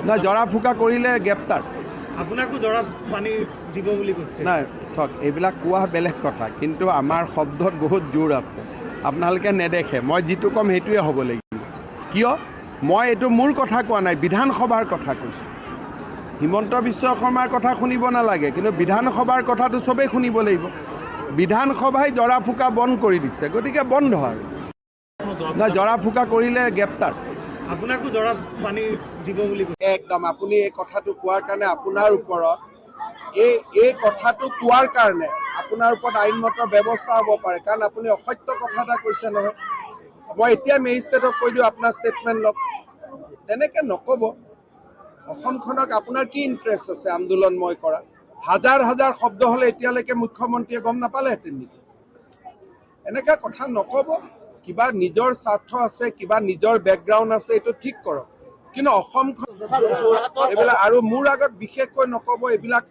না জৰা ফুকা কৰিলে গ্ৰেপ্তাৰ আপোনাকো জৰা পানী দিব বুলি কৈছে নাই চাওক এইবিলাক কোৱা বেলেগ কথা কিন্তু আমাৰ শব্দত বহুত জোৰ আছে আপোনালোকে নেদেখে মই যিটো কম সেইটোৱে হ'ব লাগিব কিয় মই এইটো মোৰ কথা কোৱা নাই বিধানসভাৰ কথা কৈছোঁ হিমন্ত বিশ্ব শৰ্মাৰ কথা শুনিব নালাগে কিন্তু বিধানসভাৰ কথাটো চবেই শুনিব লাগিব বিধানসভাই জৰা ফুকা বন্ধ কৰি দিছে গতিকে বন্ধ আৰু না জৰা ফুকা কৰিলে গ্ৰেপ্তাৰ আপোনাকো জৰা পানী দিব বুলি কৈছে একদম আপুনি এই কথাটো কোৱাৰ কাৰণে আপোনাৰ ওপৰত এই কথাটো কোৱাৰ কাৰণে আপোনাৰ ওপৰত আইনমত ব্যৱস্থা হ'ব পাৰে কাৰণ আপুনি অসত্য কথা এটা কৈছে নহয় মই এতিয়া মেজিষ্ট্ৰেটক কৈ দিওঁ আপোনাৰ ষ্টেটমেণ্ট লওক তেনেকৈ নক'ব অসমখনক আপোনাৰ কি ইণ্টাৰেষ্ট আছে আন্দোলন মই কৰা হাজাৰ হাজাৰ শব্দ হ'লে এতিয়ালৈকে মুখ্যমন্ত্ৰীয়ে গম নাপালেহেঁতেন নেকি এনেকুৱা কথা নক'ব কিবা নিজৰ স্বাৰ্থ আছে কিবা নিজৰ বেকগ্ৰাউণ্ড আছে এইটো ঠিক কৰক কিন্তু অসমখন এইবিলাক আৰু মোৰ আগত বিশেষকৈ নক'ব এইবিলাক